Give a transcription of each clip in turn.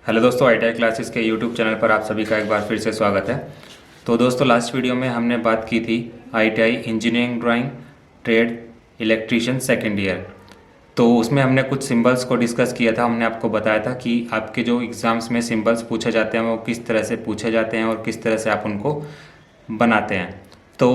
Hello दोस्तों, I T I classes के YouTube channel पर आप सभी का एक बार फिर से स्वागत है। तो दोस्तों, लास्ट वीडियो में हमने बात की थी ITI engineering drawing trade electrician second year. तो उसमें हमने कुछ सिंबल्स को डिस्कस किया था। हमने आपको बताया था कि आपके जो एग्ज़ाम्स में सिंबल्स पूछे जाते हैं वो किस तरह से पूछे जाते हैं और किस तरह से आप उनको बनाते हैं। तो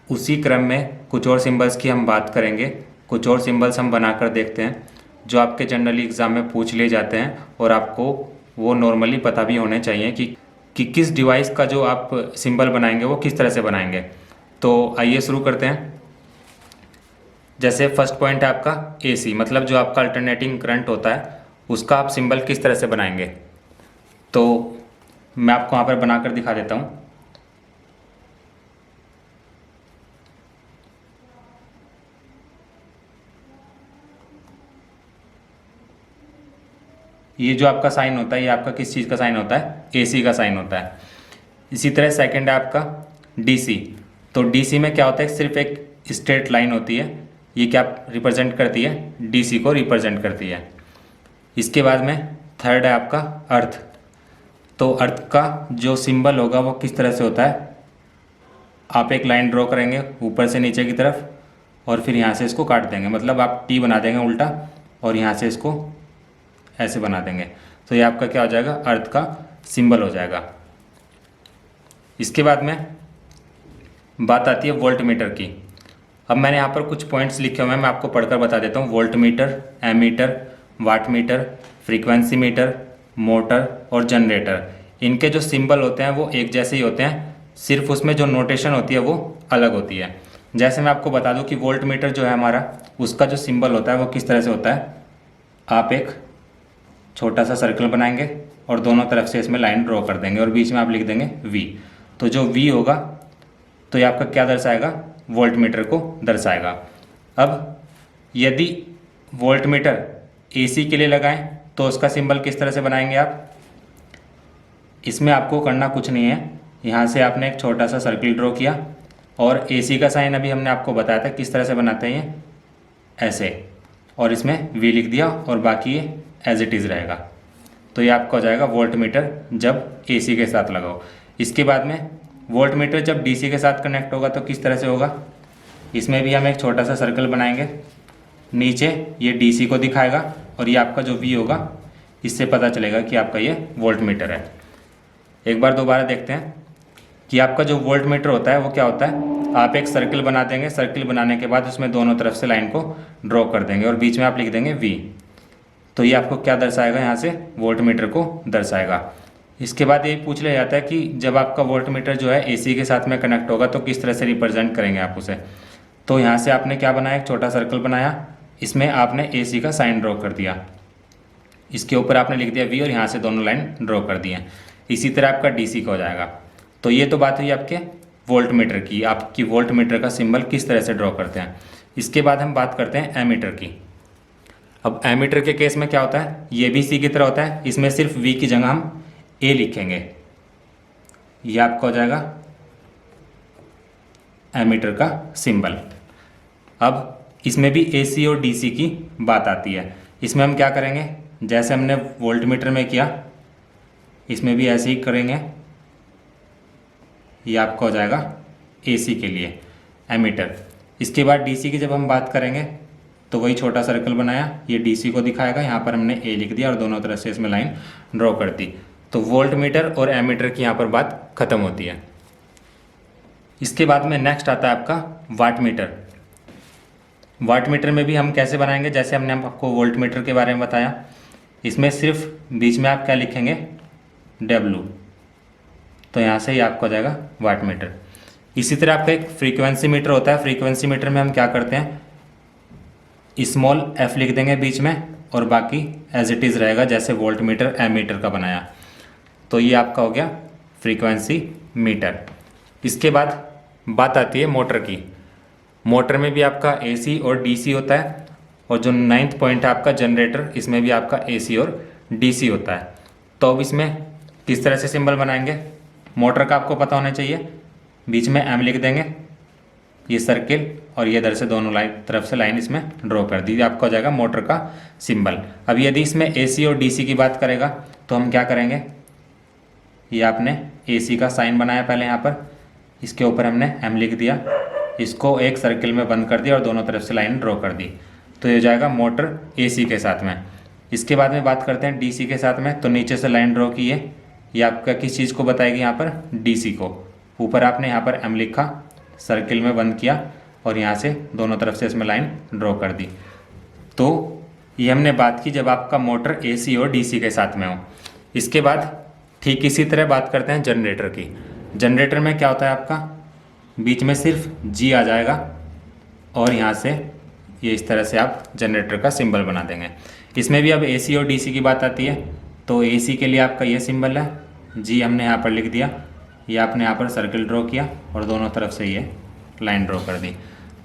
उसी क्रम में कुछ और सिंबल्स की हम बात करेंगे। कुछ और सिंबल्स हम बनाकर देखते हैं जो आपके जनरली एग्ज़ाम में पूछ लिए जाते हैं और आपको वो नॉर्मली पता भी होने चाहिए कि किस डिवाइस का जो आप सिंबल बनाएंगे वो किस तरह से बनाएंगे। तो आइए शुरू करते हैं। जैसे फर्स्ट पॉइंट है आपका AC, मतलब जो आपका अल्टरनेटिंग करंट होता है उसका आप सिंबल किस तरह से बनाएंगे। तो मैं आपको यहाँ पर बनाकर दिखा देता हूँ। ये जो आपका साइन होता है ये आपका किस चीज़ का साइन होता है, AC का साइन होता है। इसी तरह सेकंड है आपका DC। तो DC में क्या होता है, सिर्फ एक स्ट्रेट लाइन होती है। ये क्या रिप्रेजेंट करती है, DC को रिप्रेजेंट करती है। इसके बाद में थर्ड है आपका अर्थ। तो अर्थ का जो सिंबल होगा वो किस तरह से होता है, आप एक लाइन ड्रॉ करेंगे ऊपर से नीचे की तरफ और फिर यहाँ से इसको काट देंगे, मतलब आप T बना देंगे उल्टा और यहाँ से इसको ऐसे बना देंगे। तो ये आपका क्या हो जाएगा, अर्थ का सिंबल हो जाएगा। इसके बाद में बात आती है वोल्ट मीटर की। अब मैंने यहाँ पर कुछ पॉइंट्स लिखे हुए हैं, मैं आपको पढ़कर बता देता हूँ। Voltmeter, ammeter, wattmeter, frequency meter, motor और जनरेटर, इनके जो सिंबल होते हैं वो एक जैसे ही होते हैं, सिर्फ उसमें जो नोटेशन होती है वो अलग होती है। जैसे मैं आपको बता दूँ कि वोल्ट मीटर जो है हमारा, उसका जो सिंबल होता है वो किस तरह से होता है। आप एक छोटा सा सर्कल बनाएंगे और दोनों तरफ से इसमें लाइन ड्रॉ कर देंगे और बीच में आप लिख देंगे V। तो जो V होगा तो ये आपका क्या दर्शाएगा, वोल्ट मीटर को दर्शाएगा। अब यदि वोल्ट मीटर AC के लिए लगाएं तो उसका सिंबल किस तरह से बनाएंगे आप। इसमें आपको करना कुछ नहीं है, यहाँ से आपने एक छोटा सा सर्कल ड्रॉ किया और AC का साइन अभी हमने आपको बताया था किस तरह से बनाते हैं, ये ऐसे, और इसमें V लिख दिया और बाकी ये एज इट इज़ रहेगा। तो ये आपका हो जाएगा वोल्ट मीटर जब AC के साथ लगाओ। इसके बाद में वोल्ट मीटर जब DC के साथ कनेक्ट होगा तो किस तरह से होगा। इसमें भी हम एक छोटा सा सर्कल बनाएंगे, नीचे ये DC को दिखाएगा और ये आपका जो V होगा इससे पता चलेगा कि आपका ये वोल्ट मीटर है। एक बार दोबारा देखते हैं कि आपका जो वोल्ट मीटर होता है वो क्या होता है। आप एक सर्कल बना देंगे, सर्कल बनाने के बाद उसमें दोनों तरफ से लाइन को ड्रॉ कर देंगे और बीच में आप लिख देंगे V। तो ये आपको क्या दर्शाएगा, यहाँ से वोल्ट मीटर को दर्शाएगा। इसके बाद ये पूछ लिया जाता है कि जब आपका वोल्ट मीटर जो है AC के साथ में कनेक्ट होगा तो किस तरह से रिप्रेजेंट करेंगे आप उसे। तो यहाँ से आपने क्या बनाया, एक छोटा सर्कल बनाया, इसमें आपने AC का साइन ड्रॉ कर दिया, इसके ऊपर आपने लिख दिया V और यहाँ से दोनों लाइन ड्रॉ कर दिए। इसी तरह आपका DC का हो जाएगा। तो ये तो बात हुई आपके वोल्ट मीटर की, आपकी वोल्ट मीटर का सिंबल किस तरह से ड्रॉ करते हैं। इसके बाद हम बात करते हैं एमीटर की। अब एमीटर के केस में क्या होता है, ये भी C की तरह होता है, इसमें सिर्फ V की जगह हम A लिखेंगे। ये आपका हो जाएगा एमीटर का सिंबल। अब इसमें भी AC और DC की बात आती है। इसमें हम क्या करेंगे, जैसे हमने वोल्ट मीटर में किया इसमें भी ऐसे ही करेंगे। ये आपका हो जाएगा AC के लिए एमीटर। इसके बाद DC की जब हम बात करेंगे तो वही छोटा सर्कल बनाया, ये DC को दिखाएगा, यहाँ पर हमने A लिख दिया और दोनों तरफ से इसमें लाइन ड्रॉ कर दी। तो वोल्ट मीटर और एमीटर की यहाँ पर बात खत्म होती है। इसके बाद में नेक्स्ट आता है आपका वाट मीटर। वाट मीटर में भी हम कैसे बनाएंगे, जैसे हमने आपको वोल्ट मीटर के बारे में बताया, इसमें सिर्फ बीच में आप क्या लिखेंगे, W। तो यहाँ से ही आपको हो जाएगा वाट मीटर। इसी तरह आपका एक फ्रीक्वेंसी मीटर होता है। फ्रीक्वेंसी मीटर में हम क्या करते हैं, स्मॉल f लिख देंगे बीच में और बाकी एज इट इज़ रहेगा जैसे वोल्ट मीटर एमीटर का बनाया। तो ये आपका हो गया फ्रीक्वेंसी मीटर। इसके बाद बात आती है मोटर की। मोटर में भी आपका AC और DC होता है और जो 9th पॉइंट है आपका जनरेटर, इसमें भी आपका AC और DC होता है। तो अब इसमें किस तरह से सिंबल बनाएंगे, मोटर का आपको पता होना चाहिए, बीच में M लिख देंगे, ये सर्किल और ये इधर से दोनों लाइन तरफ से लाइन इसमें ड्रॉ कर दी, आपका हो जाएगा मोटर का सिंबल। अब यदि इसमें AC और DC की बात करेगा तो हम क्या करेंगे, ये आपने AC का साइन बनाया पहले यहाँ पर, इसके ऊपर हमने M लिख दिया, इसको एक सर्किल में बंद कर दिया और दोनों तरफ से लाइन ड्रॉ कर दी। तो ये हो जाएगा मोटर AC के साथ में। इसके बाद में बात करते हैं DC के साथ में। तो नीचे से लाइन ड्रॉ की है, ये आपका किस चीज़ को बताएगी, यहाँ पर DC को। ऊपर आपने यहाँ पर M लिखा, सर्किल में बंद किया और यहाँ से दोनों तरफ से इसमें लाइन ड्रॉ कर दी। तो ये हमने बात की जब आपका मोटर AC और DC के साथ में हो। इसके बाद ठीक इसी तरह बात करते हैं जनरेटर की। जनरेटर में क्या होता है, आपका बीच में सिर्फ G आ जाएगा और यहाँ से ये इस तरह से आप जनरेटर का सिंबल बना देंगे। इसमें भी अब AC और DC की बात आती है। तो AC के लिए आपका ये सिंबल है, G हमने यहाँ पर लिख दिया, ये आपने यहाँ पर सर्किल ड्रॉ किया और दोनों तरफ से ये लाइन ड्रॉ कर दी।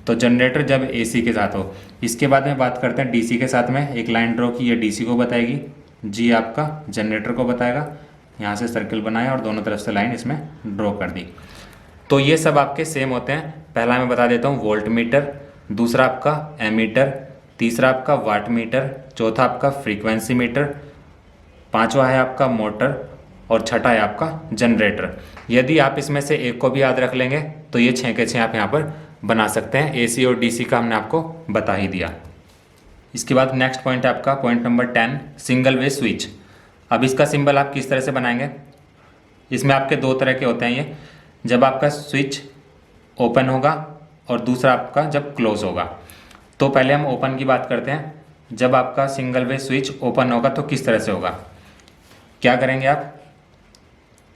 तो जनरेटर जब AC के साथ हो। इसके बाद में बात करते हैं DC के साथ में। एक लाइन ड्रॉ की, ये DC को बताएगी, G आपका जनरेटर को बताएगा, यहाँ से सर्किल बनाया और दोनों तरफ से लाइन इसमें ड्रॉ कर दी। तो ये सब आपके सेम होते हैं। पहला मैं बता देता हूँ वोल्ट मीटर, दूसरा आपका एमीटर, तीसरा आपका वाट मीटर, चौथा आपका फ्रीक्वेंसी मीटर, पांचवा है आपका मोटर और छठा है आपका जनरेटर। यदि आप इसमें से एक को भी याद रख लेंगे तो ये 6 के 6 आप यहाँ पर बना सकते हैं। AC और DC का हमने आपको बता ही दिया। इसके बाद नेक्स्ट पॉइंट है आपका point number 10, single way switch. अब इसका सिंबल आप किस तरह से बनाएंगे, इसमें आपके दो तरह के होते हैं ये, जब आपका स्विच ओपन होगा और दूसरा आपका जब क्लोज होगा। तो पहले हम ओपन की बात करते हैं। जब आपका सिंगल वे स्विच ओपन होगा तो किस तरह से होगा, क्या करेंगे आप,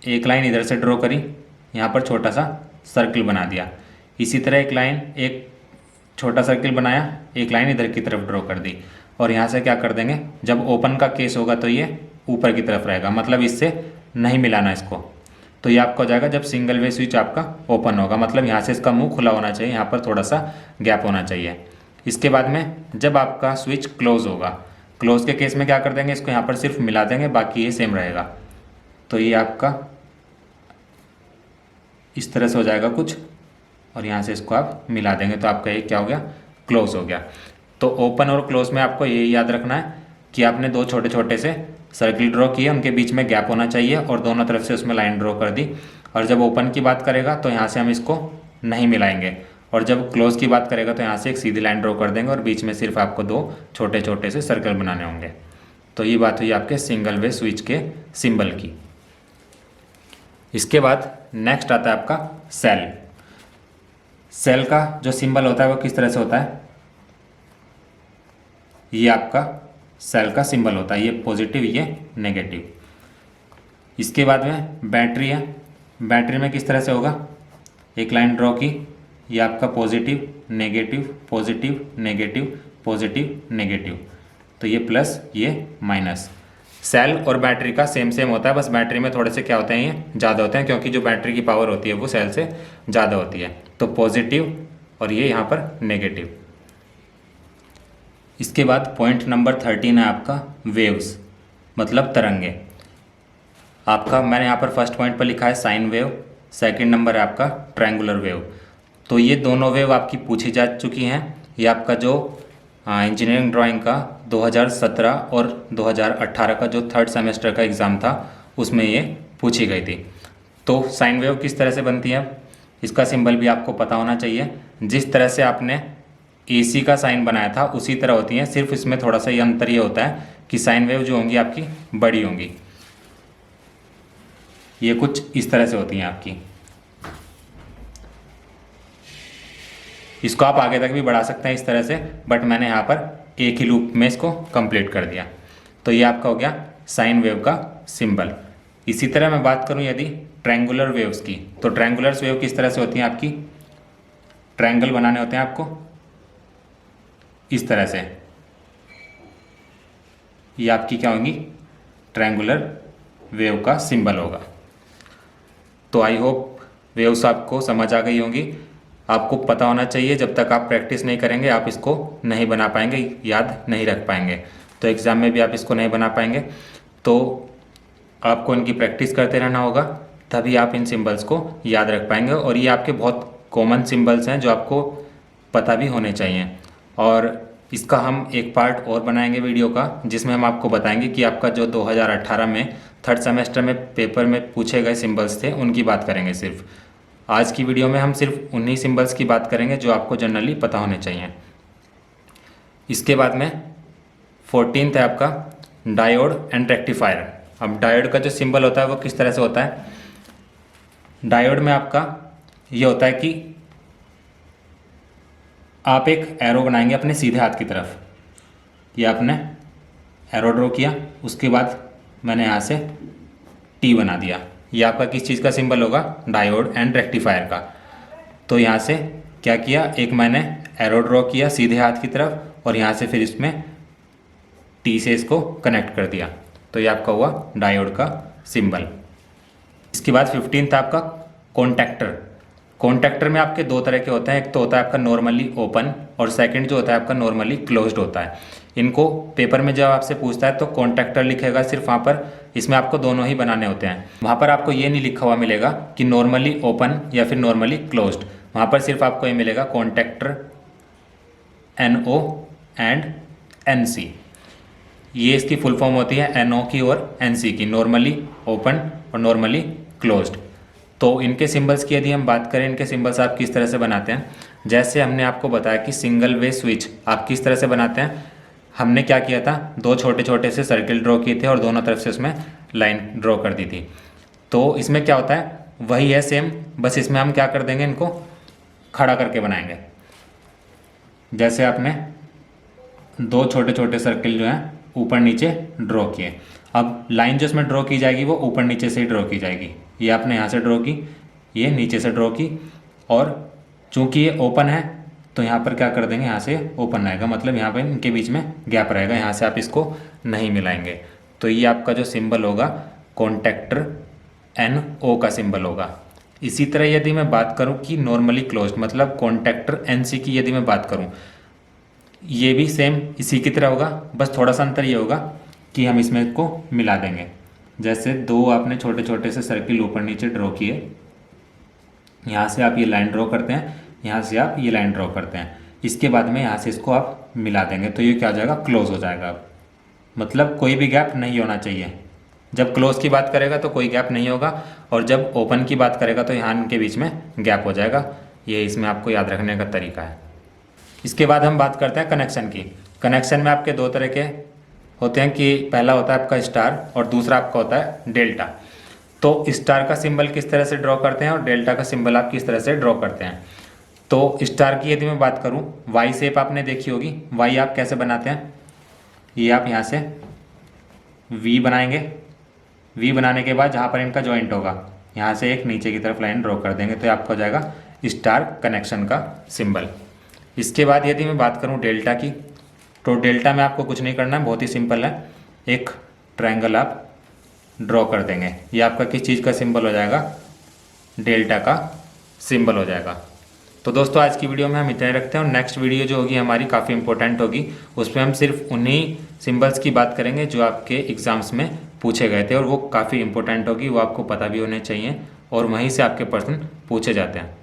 एक लाइन इधर से ड्रॉ करी, यहाँ पर छोटा सा सर्किल बना दिया, इसी तरह एक लाइन, एक छोटा सर्किल बनाया, एक लाइन इधर की तरफ ड्रॉ कर दी और यहाँ से क्या कर देंगे, जब ओपन का केस होगा तो ये ऊपर की तरफ रहेगा, मतलब इससे नहीं मिलाना इसको। तो ये आपका हो जाएगा जब सिंगल वे स्विच आपका ओपन होगा, मतलब यहाँ से इसका मुंह खुला होना चाहिए, यहाँ पर थोड़ा सा गैप होना चाहिए। इसके बाद में जब आपका स्विच क्लोज होगा, क्लोज के केस में क्या कर देंगे, इसको यहाँ पर सिर्फ मिला देंगे, बाकी ये सेम रहेगा। तो ये आपका इस तरह से हो जाएगा कुछ और यहाँ से इसको आप मिला देंगे तो आपका ये क्या हो गया, क्लोज हो गया। तो ओपन और क्लोज में आपको यही याद रखना है कि आपने दो छोटे छोटे से सर्किल ड्रॉ किए, उनके बीच में गैप होना चाहिए और दोनों तरफ से उसमें लाइन ड्रॉ कर दी। और जब ओपन की बात करेगा तो यहाँ से हम इसको नहीं मिलाएंगे और जब क्लोज की बात करेगा तो यहाँ से एक सीधी लाइन ड्रॉ कर देंगे और बीच में सिर्फ आपको दो छोटे छोटे से सर्कल बनाने होंगे। तो ये बात हुई आपके सिंगल वे स्विच के सिंबल की। इसके बाद नेक्स्ट आता है आपका सेल। सेल का जो सिंबल होता है वो किस तरह से होता है, ये आपका सेल का सिंबल होता है, ये पॉजिटिव ये नेगेटिव। इसके बाद में बैटरी है, बैटरी में किस तरह से होगा, एक लाइन ड्रॉ की, ये आपका positive negative positive negative positive negative, तो ये प्लस ये माइनस। सेल और बैटरी का सेम सेम होता है, बस बैटरी में थोड़े से क्या होते हैं, ये ज़्यादा होते हैं क्योंकि जो बैटरी की पावर होती है वो सेल से ज़्यादा होती है। तो पॉजिटिव और ये यहाँ पर नेगेटिव। इसके बाद पॉइंट नंबर 13 है आपका वेव्स, मतलब तरंगे। आपका मैंने यहाँ पर फर्स्ट पॉइंट पर लिखा है साइन वेव, सेकंड नंबर है आपका ट्रायंगुलर वेव। तो ये दोनों वेव आपकी पूछी जा चुकी हैं। ये आपका जो इंजीनियरिंग ड्राइंग का 2017 और 2018 का जो थर्ड सेमेस्टर का एग्ज़ाम था उसमें ये पूछी गई थी। तो साइन वेव किस तरह से बनती है, इसका सिंबल भी आपको पता होना चाहिए। जिस तरह से आपने AC का साइन बनाया था उसी तरह होती हैं, सिर्फ इसमें थोड़ा सा ये अंतर ये होता है कि साइन वेव जो होंगी आपकी बड़ी होंगी, ये कुछ इस तरह से होती हैं आपकी। इसको आप आगे तक भी बढ़ा सकते हैं इस तरह से, बट मैंने यहाँ पर एक ही लूप में इसको कंप्लीट कर दिया। तो ये आपका हो गया साइन वेव का सिंबल। इसी तरह मैं बात करूँ यदि ट्रायंगुलर वेव्स की, तो ट्रायंगुलर वेव किस तरह से होती हैं आपकी, ट्रायंगल बनाने होते हैं आपको इस तरह से, ये आपकी क्या होंगी, ट्रायंगुलर वेव का सिंबल होगा। तो आई होप वेव्स आपको समझ आ गई होंगी। आपको पता होना चाहिए, जब तक आप प्रैक्टिस नहीं करेंगे आप इसको नहीं बना पाएंगे, याद नहीं रख पाएंगे, तो एग्ज़ाम में भी आप इसको नहीं बना पाएंगे। तो आपको इनकी प्रैक्टिस करते रहना होगा, तभी आप इन सिंबल्स को याद रख पाएंगे। और ये आपके बहुत कॉमन सिंबल्स हैं जो आपको पता भी होने चाहिए। और इसका हम एक पार्ट और बनाएंगे वीडियो का, जिसमें हम आपको बताएंगे कि आपका जो 2018 में थर्ड सेमेस्टर में पेपर में पूछे गए सिंबल्स थे उनकी बात करेंगे सिर्फ। आज की वीडियो में हम सिर्फ उन्हीं सिंबल्स की बात करेंगे जो आपको जनरली पता होने चाहिए। इसके बाद में 14th है आपका डायोड एंड रेक्टिफायर। अब डायोड का जो सिंबल होता है वो किस तरह से होता है। डायोड में आपका ये होता है कि आप एक एरो बनाएंगे अपने सीधे हाथ की तरफ। ये आपने एरो ड्रॉ किया, उसके बाद मैंने यहाँ से टी बना दिया। ये आपका किस चीज़ का सिंबल होगा, डायोड एंड रेक्टिफायर का। तो यहाँ से क्या किया, एक मैंने एरो ड्रॉ किया सीधे हाथ की तरफ और यहाँ से फिर इसमें टी से इसको कनेक्ट कर दिया। तो ये आपका हुआ डायोड का सिंबल। इसके बाद 15th आपका कॉन्टैक्टर। कॉन्टैक्टर में आपके दो तरह के होते हैं, एक तो होता है आपका नॉर्मली ओपन और सेकंड जो होता है आपका नॉर्मली क्लोज्ड होता है। इनको पेपर में जब आपसे पूछता है तो कॉन्टैक्टर लिखेगा सिर्फ वहाँ पर, इसमें आपको दोनों ही बनाने होते हैं। वहाँ पर आपको ये नहीं लिखा हुआ मिलेगा कि नॉर्मली ओपन या फिर नॉर्मली क्लोज्ड, वहाँ पर सिर्फ आपको ये मिलेगा कॉन्टैक्टर NO एंड NC। ये इसकी फुल फॉर्म होती है NO की और NC की, नॉर्मली ओपन और नॉर्मली क्लोज्ड। तो इनके सिंबल्स की यदि हम बात करें, इनके सिंबल्स आप किस तरह से बनाते हैं, जैसे हमने आपको बताया कि सिंगल वे स्विच आप किस तरह से बनाते हैं। हमने क्या किया था, दो छोटे छोटे से सर्किल ड्रॉ किए थे और दोनों तरफ से उसमें लाइन ड्रॉ कर दी थी। तो इसमें क्या होता है, वही है सेम, बस इसमें हम क्या कर देंगे, इनको खड़ा करके बनाएंगे। जैसे आपने दो छोटे छोटे सर्किल जो हैं ऊपर नीचे ड्रॉ किए, अब लाइन जो इसमें ड्रॉ की जाएगी वो ऊपर नीचे से ही ड्रॉ की जाएगी। ये आपने यहाँ से ड्रॉ की, ये नीचे से ड्रॉ की, और चूंकि ये ओपन है तो यहाँ पर क्या कर देंगे, यहाँ से ओपन आएगा, मतलब यहाँ पर इनके बीच में गैप रहेगा, यहाँ से आप इसको नहीं मिलाएंगे। तो ये आपका जो सिंबल होगा कॉन्टैक्टर NO का सिंबल होगा। इसी तरह यदि मैं बात करूँ कि नॉर्मली क्लोज्ड मतलब कॉन्टैक्टर NC की यदि मैं बात करूँ, ये भी सेम इसी की तरह होगा, बस थोड़ा सा अंतर ये होगा कि हम इसमें इसको मिला देंगे। जैसे दो आपने छोटे छोटे से सर्किल ऊपर नीचे ड्रॉ किए, यहाँ से आप ये लाइन ड्रॉ करते हैं, यहाँ से आप ये लाइन ड्रॉ करते हैं, इसके बाद में यहाँ से इसको आप मिला देंगे तो ये क्या हो जाएगा, क्लोज हो जाएगा। मतलब कोई भी गैप नहीं होना चाहिए। जब क्लोज की बात करेगा तो कोई गैप नहीं होगा, और जब ओपन की बात करेगा तो यहाँ इनके बीच में गैप हो जाएगा। ये इसमें आपको याद रखने का तरीका है। इसके बाद हम बात करते हैं कनेक्शन की। कनेक्शन में आपके दो तरह के होते हैं कि पहला होता है आपका स्टार और दूसरा आपका होता है डेल्टा। तो स्टार का सिंबल किस तरह से ड्रॉ करते हैं और डेल्टा का सिंबल आप किस तरह से ड्रॉ करते हैं। तो स्टार की यदि मैं बात करूं, वाई शेप आपने देखी होगी। वाई आप कैसे बनाते हैं, ये आप यहाँ से वी बनाएंगे, वी बनाने के बाद जहाँ पर इनका जॉइंट होगा यहाँ से एक नीचे की तरफ लाइन ड्रॉ कर देंगे, तो आपका हो जाएगा स्टार कनेक्शन का सिंबल। इसके बाद यदि मैं बात करूँ डेल्टा की, तो डेल्टा में आपको कुछ नहीं करना है, बहुत ही सिंपल है। एक ट्रायंगल आप ड्रॉ कर देंगे, ये आपका किस चीज़ का सिंबल हो जाएगा, डेल्टा का सिंबल हो जाएगा। तो दोस्तों आज की वीडियो में हम इतना ही रखते हैं, और नेक्स्ट वीडियो जो होगी हमारी काफ़ी इंपॉर्टेंट होगी, उसमें हम सिर्फ उन्हीं सिंबल्स की बात करेंगे जो आपके एग्ज़ाम्स में पूछे गए थे, और वो काफ़ी इंपॉर्टेंट होगी, वो आपको पता भी होने चाहिए और वहीं से आपके प्रश्न पूछे जाते हैं।